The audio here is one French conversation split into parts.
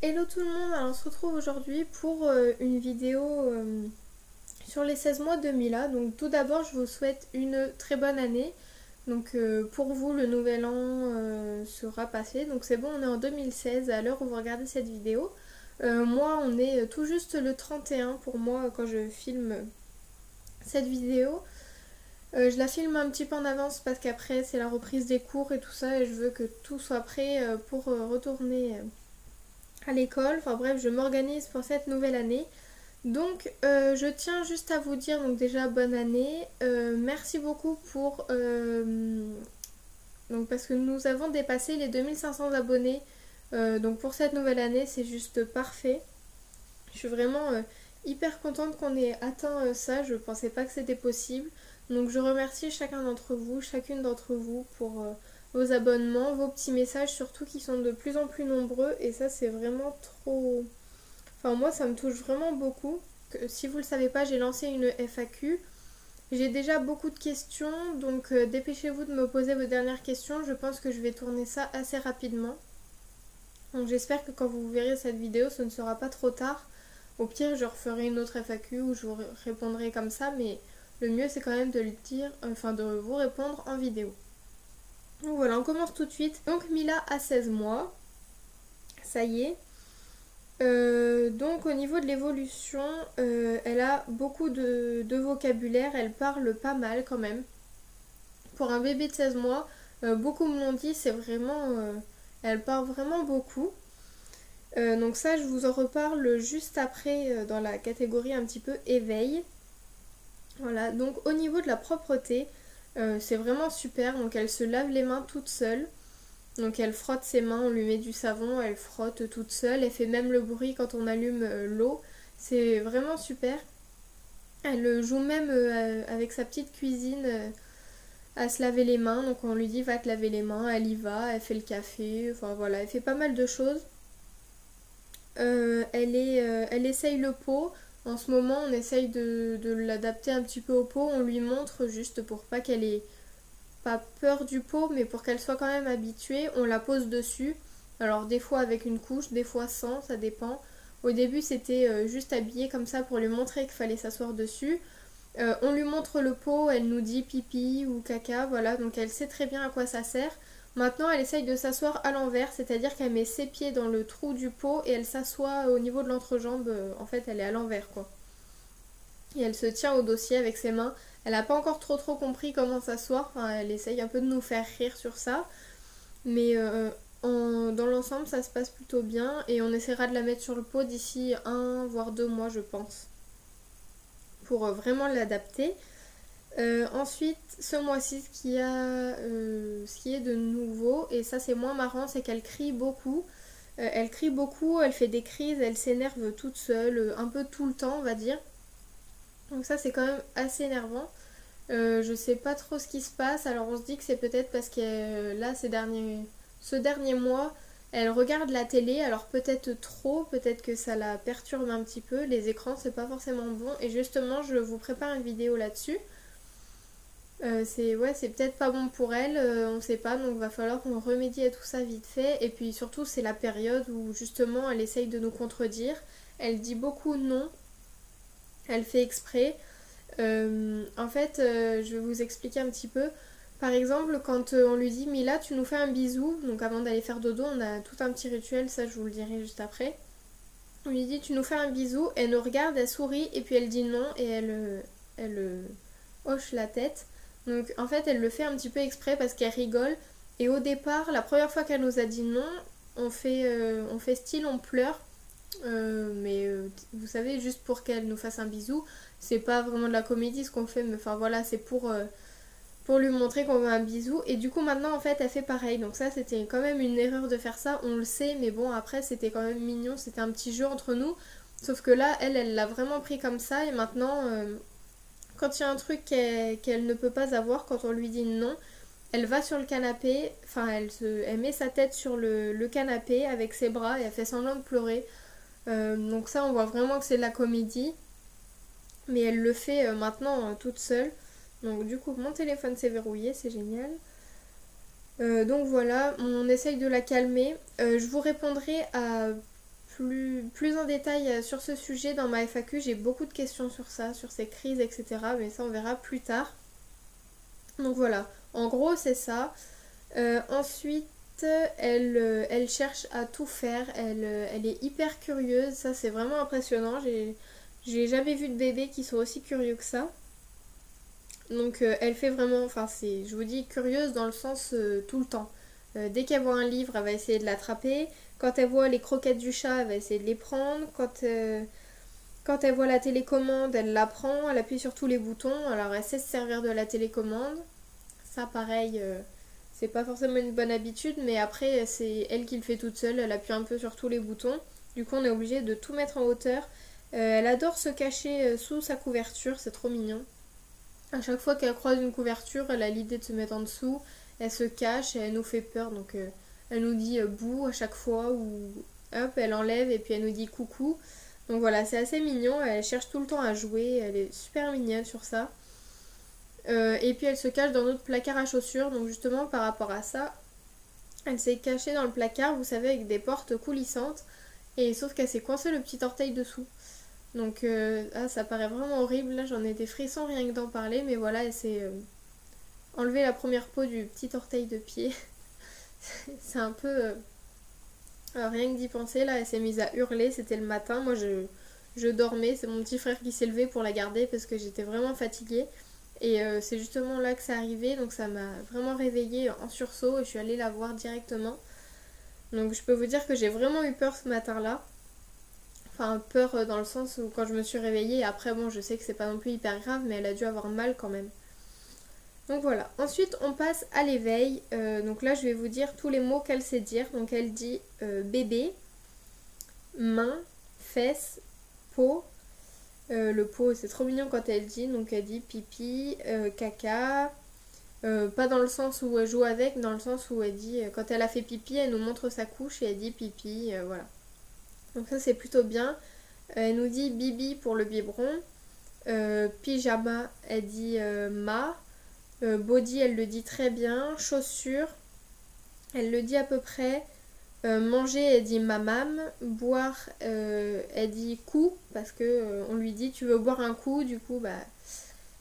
Hello tout le monde, alors on se retrouve aujourd'hui pour une vidéo sur les 16 mois de Mila. Donc tout d'abord je vous souhaite une très bonne année. Donc pour vous le nouvel an sera passé, donc c'est bon, on est en 2016 à l'heure où vous regardez cette vidéo. Moi on est tout juste le 31 pour moi quand je filme cette vidéo. Je la filme un petit peu en avance parce qu'après c'est la reprise des cours et tout ça et je veux que tout soit prêt pour retourner à l'école. Enfin bref, je m'organise pour cette nouvelle année. Donc je tiens juste à vous dire donc déjà bonne année. Merci beaucoup pour donc parce que nous avons dépassé les 2500 abonnés. Donc pour cette nouvelle année, c'est juste parfait. Je suis vraiment hyper contente qu'on ait atteint ça. Je pensais pas que c'était possible. Donc je remercie chacun d'entre vous, chacune d'entre vous pour vos abonnements, vos petits messages surtout qui sont de plus en plus nombreux et ça c'est vraiment trop... Enfin moi ça me touche vraiment beaucoup. Si vous le savez pas, j'ai lancé une FAQ. J'ai déjà beaucoup de questions donc dépêchez-vous de me poser vos dernières questions. Je pense que je vais tourner ça assez rapidement. Donc j'espère que quand vous verrez cette vidéo ce ne sera pas trop tard. Au pire je referai une autre FAQ où je vous répondrai comme ça mais... Le mieux c'est quand même de le dire, enfin de vous répondre en vidéo. Donc voilà, on commence tout de suite. Donc Mila a 16 mois, ça y est. Donc au niveau de l'évolution, elle a beaucoup de vocabulaire, elle parle pas mal quand même. Pour un bébé de 16 mois, beaucoup me l'ont dit, c'est vraiment... elle parle vraiment beaucoup. Donc ça je vous en reparle juste après dans la catégorie un petit peu éveil. Voilà, donc au niveau de la propreté, c'est vraiment super. Donc elle se lave les mains toute seule. Donc elle frotte ses mains, on lui met du savon, elle frotte toute seule. Elle fait même le bruit quand on allume l'eau. C'est vraiment super. Elle joue même avec sa petite cuisine à se laver les mains. Donc on lui dit va te laver les mains, elle y va, elle fait le café. Enfin voilà, elle fait pas mal de choses. Elle essaye le pot. En ce moment, on essaye de l'adapter un petit peu au pot. On lui montre juste pour pas qu'elle ait pas peur du pot, mais pour qu'elle soit quand même habituée. On la pose dessus. Alors des fois avec une couche, des fois sans, ça dépend. Au début, c'était juste habillé comme ça pour lui montrer qu'il fallait s'asseoir dessus. On lui montre le pot, elle nous dit pipi ou caca, voilà. Donc elle sait très bien à quoi ça sert. Maintenant, elle essaye de s'asseoir à l'envers, c'est-à-dire qu'elle met ses pieds dans le trou du pot et elle s'assoit au niveau de l'entrejambe. En fait, elle est à l'envers, quoi. Et elle se tient au dossier avec ses mains. Elle n'a pas encore trop compris comment s'asseoir. Enfin, elle essaye un peu de nous faire rire sur ça. Mais dans l'ensemble, ça se passe plutôt bien. Et on essaiera de la mettre sur le pot d'ici 1 voire 2 mois, je pense. Pour vraiment l'adapter. Ensuite, ce mois-ci, ce qui est de nouveau, et ça c'est moins marrant, c'est qu'elle crie beaucoup. Elle crie beaucoup, elle fait des crises, elle s'énerve toute seule, un peu tout le temps, on va dire. Donc ça c'est quand même assez énervant. Je sais pas trop ce qui se passe, alors on se dit que c'est peut-être parce que là, ce dernier mois, elle regarde la télé, alors peut-être trop, peut-être que ça la perturbe un petit peu. Les écrans c'est pas forcément bon, et justement je vous prépare une vidéo là-dessus. C'est peut-être pas bon pour elle, on sait pas, donc va falloir qu'on remédie à tout ça vite fait. Et puis surtout c'est la période où justement elle essaye de nous contredire, elle dit beaucoup non, elle fait exprès. En fait, je vais vous expliquer un petit peu. Par exemple, quand on lui dit Mila, tu nous fais un bisou, donc avant d'aller faire dodo, on a tout un petit rituel, ça je vous le dirai juste après. On lui dit tu nous fais un bisou, elle nous regarde, elle sourit et puis elle dit non et elle hoche la tête. Donc en fait elle le fait un petit peu exprès parce qu'elle rigole. Et au départ, la première fois qu'elle nous a dit non, on fait style, on pleure. Mais vous savez, juste pour qu'elle nous fasse un bisou, c'est pas vraiment de la comédie ce qu'on fait, mais enfin voilà, c'est pour lui montrer qu'on veut un bisou. Et du coup maintenant en fait elle fait pareil. Donc ça c'était quand même une erreur de faire ça, on le sait, mais bon après c'était quand même mignon, c'était un petit jeu entre nous. Sauf que là elle l'a vraiment pris comme ça et maintenant quand il y a un truc qu'elle ne peut pas avoir, quand on lui dit non, elle va sur le canapé, enfin elle met sa tête sur le canapé avec ses bras et elle fait semblant de pleurer. Donc ça on voit vraiment que c'est de la comédie. Mais elle le fait maintenant toute seule. Donc du coup mon téléphone s'est verrouillé, c'est génial. Donc voilà, on essaye de la calmer. Je vous répondrai à plus en détail sur ce sujet dans ma FAQ. J'ai beaucoup de questions sur ça, sur ces crises, etc. Mais ça on verra plus tard. Donc voilà, en gros c'est ça. Ensuite, elle cherche à tout faire, elle est hyper curieuse, ça c'est vraiment impressionnant. J'ai jamais vu de bébé qui soit aussi curieux que ça. Donc elle fait vraiment, enfin c'est, je vous dis curieuse dans le sens tout le temps. Dès qu'elle voit un livre, elle va essayer de l'attraper. Quand elle voit les croquettes du chat, elle va essayer de les prendre. Quand elle voit la télécommande, elle la prend, elle appuie sur tous les boutons. Alors elle sait se servir de la télécommande. Ça pareil, c'est pas forcément une bonne habitude, mais après c'est elle qui le fait toute seule. Elle appuie un peu sur tous les boutons. Du coup on est obligé de tout mettre en hauteur. Elle adore se cacher sous sa couverture, c'est trop mignon. À chaque fois qu'elle croise une couverture, elle a l'idée de se mettre en dessous. Elle se cache et elle nous fait peur. Donc elle nous dit bouh à chaque fois ou hop, elle enlève et puis elle nous dit coucou. Donc voilà, c'est assez mignon. Elle cherche tout le temps à jouer. Elle est super mignonne sur ça. Et puis elle se cache dans notre placard à chaussures. Donc justement par rapport à ça, elle s'est cachée dans le placard, vous savez, avec des portes coulissantes. Et sauf qu'elle s'est coincée le petit orteil dessous. Donc ça paraît vraiment horrible, là j'en ai des frissons rien que d'en parler, mais voilà, elle s'est enlevé la première peau du petit orteil de pied. C'est un peu... rien que d'y penser, là elle s'est mise à hurler, c'était le matin, moi je dormais, c'est mon petit frère qui s'est levé pour la garder parce que j'étais vraiment fatiguée. Et c'est justement là que c'est arrivé, donc ça m'a vraiment réveillée en sursaut et je suis allée la voir directement. Donc je peux vous dire que j'ai vraiment eu peur ce matin-là. Enfin, peur dans le sens où quand je me suis réveillée, après bon je sais que c'est pas non plus hyper grave, mais elle a dû avoir mal quand même. Donc voilà, ensuite on passe à l'éveil. Donc là je vais vous dire tous les mots qu'elle sait dire. Donc elle dit bébé, main, fesses, peau. Le pot c'est trop mignon quand elle dit, donc elle dit pipi, caca. Pas dans le sens où elle joue avec, dans le sens où elle dit quand elle a fait pipi, elle nous montre sa couche et elle dit pipi, voilà. Donc ça c'est plutôt bien. Elle nous dit bibi pour le biberon. Pyjama, elle dit ma. Body, elle le dit très bien. Chaussures, elle le dit à peu près. Manger, elle dit mamam. Boire, elle dit coup. Parce que on lui dit tu veux boire un coup. Du coup, bah,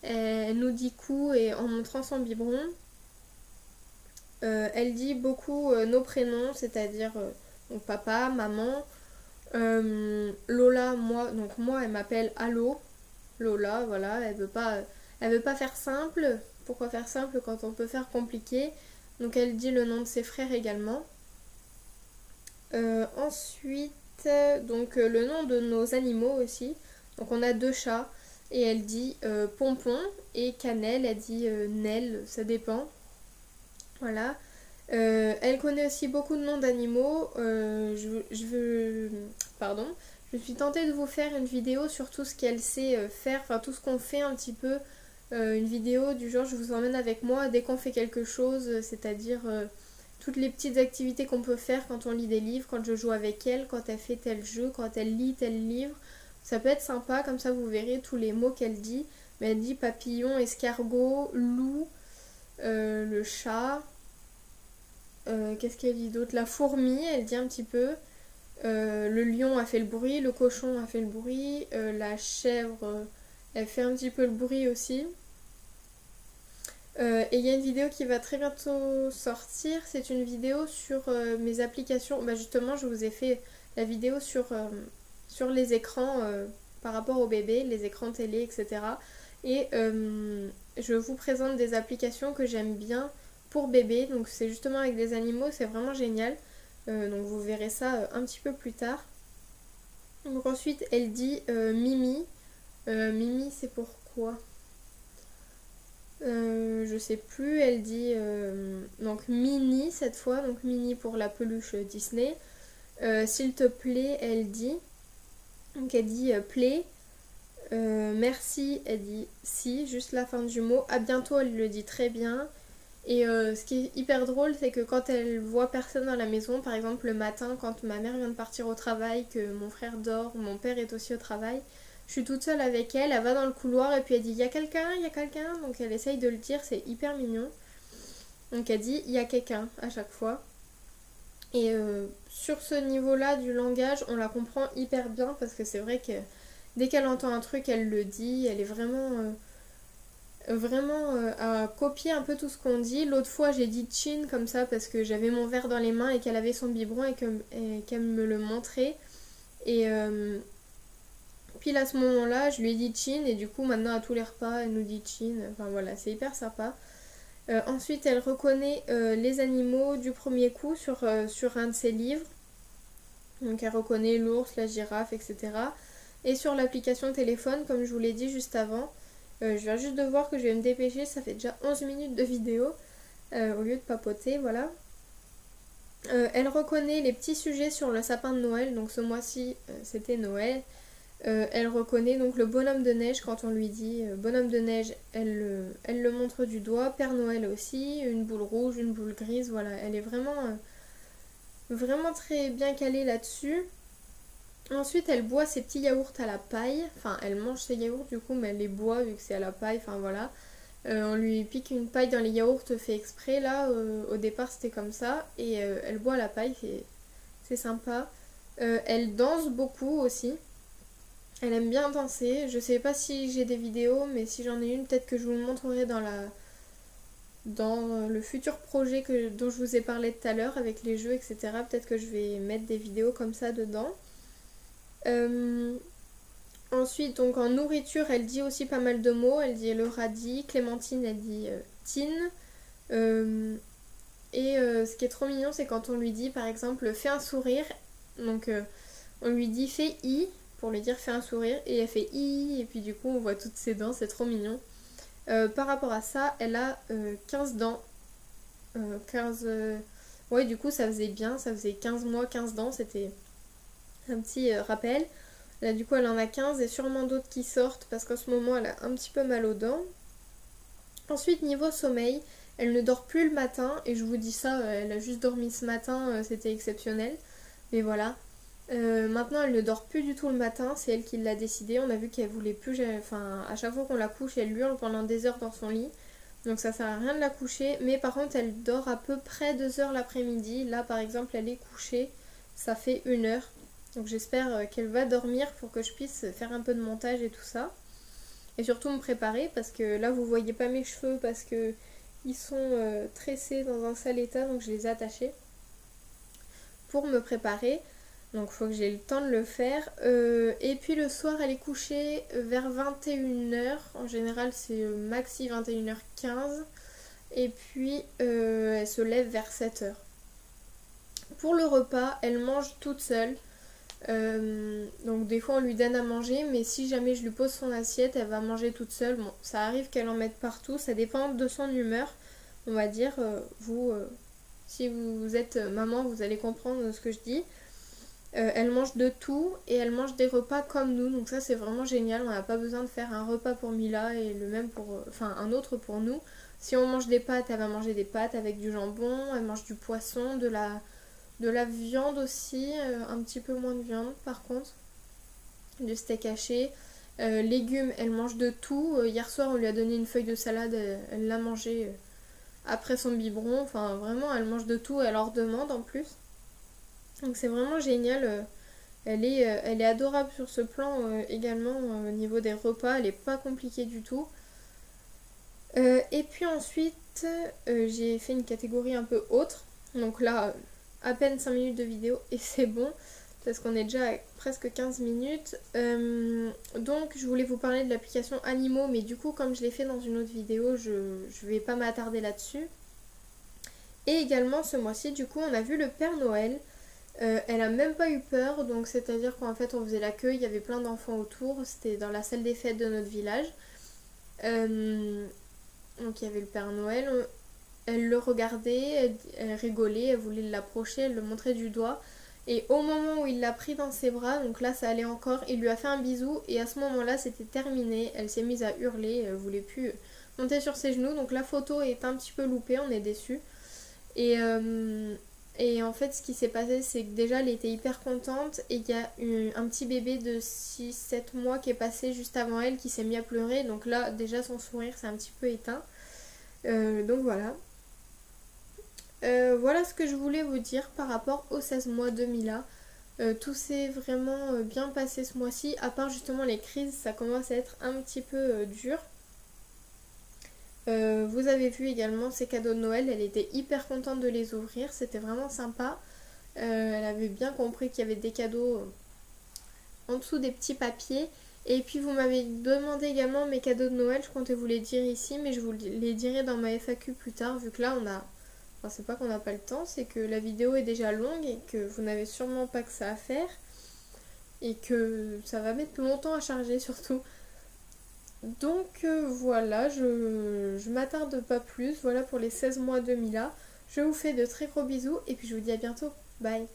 elle nous dit coup et en montrant son biberon. Elle dit beaucoup nos prénoms, c'est-à-dire donc papa, maman. Lola, moi elle m'appelle Allo. Lola, voilà, elle veut pas faire simple. Pourquoi faire simple quand on peut faire compliqué? Donc elle dit le nom de ses frères également. Ensuite, donc le nom de nos animaux aussi. Donc on a 2 chats et elle dit Pompon et Cannelle, elle dit Nel, ça dépend. Voilà. Elle connaît aussi beaucoup de noms d'animaux. Pardon. Je suis tentée de vous faire une vidéo sur tout ce qu'elle sait faire, enfin tout ce qu'on fait un petit peu. Une vidéo du genre je vous emmène avec moi dès qu'on fait quelque chose, c'est-à-dire toutes les petites activités qu'on peut faire quand on lit des livres, quand je joue avec elle, quand elle fait tel jeu, quand elle lit tel livre. Ça peut être sympa, comme ça vous verrez tous les mots qu'elle dit. Mais elle dit papillon, escargot, loup, le chat. Qu'est-ce qu'elle dit d'autre? La fourmi, elle dit un petit peu. Le lion a fait le bruit, le cochon a fait le bruit, la chèvre, elle fait un petit peu le bruit aussi. Et il y a une vidéo qui va très bientôt sortir, c'est une vidéo sur mes applications. Bah justement, je vous ai fait la vidéo sur les écrans par rapport au bébé, les écrans télé, etc. Et je vous présente des applications que j'aime bien pour bébé, donc c'est justement avec des animaux, c'est vraiment génial. Donc vous verrez ça un petit peu plus tard. Donc ensuite elle dit Mimi. Mimi c'est pourquoi je sais plus, elle dit donc Minnie cette fois, donc Minnie pour la peluche Disney. S'il te plaît, elle dit. Donc elle dit play. Merci, elle dit si, juste la fin du mot. À bientôt, elle le dit très bien. Et ce qui est hyper drôle, c'est que quand elle voit personne dans la maison, par exemple le matin, quand ma mère vient de partir au travail, que mon frère dort, mon père est aussi au travail, je suis toute seule avec elle, elle va dans le couloir et puis elle dit il y a quelqu'un, il y a quelqu'un, donc elle essaye de le dire, c'est hyper mignon. Donc elle dit il y a quelqu'un à chaque fois. Et sur ce niveau-là du langage, on la comprend hyper bien parce que c'est vrai que dès qu'elle entend un truc, elle le dit. Elle est vraiment à copier un peu tout ce qu'on dit. L'autre fois, j'ai dit chin comme ça parce que j'avais mon verre dans les mains et qu'elle avait son biberon et qu'elle me le montrait. Et pile à ce moment-là, je lui ai dit chin et du coup, maintenant à tous les repas, elle nous dit chin. Enfin voilà, c'est hyper sympa. Ensuite, elle reconnaît les animaux du premier coup sur un de ses livres. Donc elle reconnaît l'ours, la girafe, etc. Et sur l'application téléphone, comme je vous l'ai dit juste avant, je viens juste de voir que je vais me dépêcher, ça fait déjà 11 minutes de vidéo, au lieu de papoter, voilà. Elle reconnaît les petits sujets sur le sapin de Noël, donc ce mois-ci c'était Noël. Elle reconnaît donc le bonhomme de neige quand on lui dit bonhomme de neige, elle le montre du doigt. Père Noël aussi, une boule rouge, une boule grise, voilà. Elle est vraiment très bien calée là-dessus. Ensuite, elle boit ses petits yaourts à la paille. Enfin, elle mange ses yaourts du coup, mais elle les boit vu que c'est à la paille. Enfin voilà. On lui pique une paille dans les yaourts fait exprès. Là, au départ, c'était comme ça. Et elle boit à la paille, c'est sympa. Elle danse beaucoup aussi. Elle aime bien danser. Je sais pas si j'ai des vidéos, mais si j'en ai une, peut-être que je vous le montrerai dans le futur projet dont je vous ai parlé tout à l'heure avec les jeux, etc. Peut-être que je vais mettre des vidéos comme ça dedans. Ensuite, donc en nourriture, elle dit aussi pas mal de mots. Elle dit le radis, Clémentine, elle dit tine. Ce qui est trop mignon, c'est quand on lui dit par exemple fais un sourire. Donc on lui dit fais i pour lui dire fais un sourire. Et elle fait i, et puis du coup on voit toutes ses dents, c'est trop mignon. Par rapport à ça, elle a 15 dents. 15. Ouais, du coup ça faisait bien, ça faisait 15 mois, 15 dents, c'était un petit rappel. Là, du coup, elle en a 15 et sûrement d'autres qui sortent parce qu'en ce moment, elle a un petit peu mal aux dents. Ensuite, niveau sommeil, elle ne dort plus le matin. Et je vous dis ça, elle a juste dormi ce matin, c'était exceptionnel. Mais voilà. Maintenant, elle ne dort plus du tout le matin. C'est elle qui l'a décidé. On a vu qu'elle voulait plus. Enfin, à chaque fois qu'on la couche, elle hurle pendant des heures dans son lit. Donc ça sert à rien de la coucher. Mais par contre, elle dort à peu près 2 heures l'après-midi. Là, par exemple, elle est couchée. Ça fait 1 heure. Donc j'espère qu'elle va dormir pour que je puisse faire un peu de montage et tout ça. Et surtout me préparer parce que là vous voyez pas mes cheveux parce que ils sont tressés dans un sale état, donc je les ai attachés pour me préparer. Donc il faut que j'ai le temps de le faire. Et puis le soir elle est couchée vers 21 h. En général c'est maxi 21 h 15. Et puis elle se lève vers 7 h. Pour le repas, elle mange toute seule. Donc des fois on lui donne à manger, mais si jamais je lui pose son assiette, elle va manger toute seule. Bon, ça arrive qu'elle en mette partout, ça dépend de son humeur, on va dire. Si vous êtes maman, vous allez comprendre ce que je dis. Elle mange de tout et elle mange des repas comme nous, donc ça c'est vraiment génial. On n'a pas besoin de faire un repas pour Mila et le même enfin un autre pour nous. Si on mange des pâtes, elle va manger des pâtes avec du jambon, elle mange du poisson, de la viande aussi, un petit peu moins de viande par contre, du steak haché, légumes, elle mange de tout. Hier soir on lui a donné une feuille de salade, elle l'a mangée après son biberon, enfin vraiment elle mange de tout, elle leur demande en plus. Donc c'est vraiment génial, elle est adorable sur ce plan également au niveau des repas, elle est pas compliquée du tout. Et puis ensuite j'ai fait une catégorie un peu autre, donc là à peine 5 minutes de vidéo et c'est bon parce qu'on est déjà à presque 15 minutes. Donc je voulais vous parler de l'application Animaux, mais du coup comme je l'ai fait dans une autre vidéo, je vais pas m'attarder là-dessus. Et également ce mois-ci du coup on a vu le Père Noël. Elle a même pas eu peur, donc c'est-à-dire qu'en fait on faisait l'accueil, il y avait plein d'enfants autour, c'était dans la salle des fêtes de notre village. Donc il y avait le Père Noël. Elle le regardait, elle rigolait, elle voulait l'approcher, elle le montrait du doigt. Et au moment où il l'a pris dans ses bras, donc là ça allait encore, il lui a fait un bisou et à ce moment-là c'était terminé. Elle s'est mise à hurler, elle voulait plus monter sur ses genoux. Donc la photo est un petit peu loupée, on est déçus. Et en fait ce qui s'est passé c'est que déjà elle était hyper contente et il y a un petit bébé de 6-7 mois qui est passé juste avant elle qui s'est mis à pleurer. Donc là déjà son sourire s'est un petit peu éteint. Donc voilà. Voilà ce que je voulais vous dire par rapport aux 16 mois de Mila. Tout s'est vraiment bien passé ce mois-ci, à part justement les crises, ça commence à être un petit peu dur. Vous avez vu également ses cadeaux de Noël, elle était hyper contente de les ouvrir, c'était vraiment sympa. Elle avait bien compris qu'il y avait des cadeaux en dessous des petits papiers. Et puis vous m'avez demandé également mes cadeaux de Noël, je comptais vous les dire ici, mais je vous les dirai dans ma FAQ plus tard, vu que là on a... Enfin, c'est pas qu'on n'a pas le temps, c'est que la vidéo est déjà longue et que vous n'avez sûrement pas que ça à faire. Et que ça va mettre longtemps à charger surtout. Donc voilà, je m'attarde pas plus. Voilà pour les 16 mois de Mila. Je vous fais de très gros bisous et puis je vous dis à bientôt. Bye!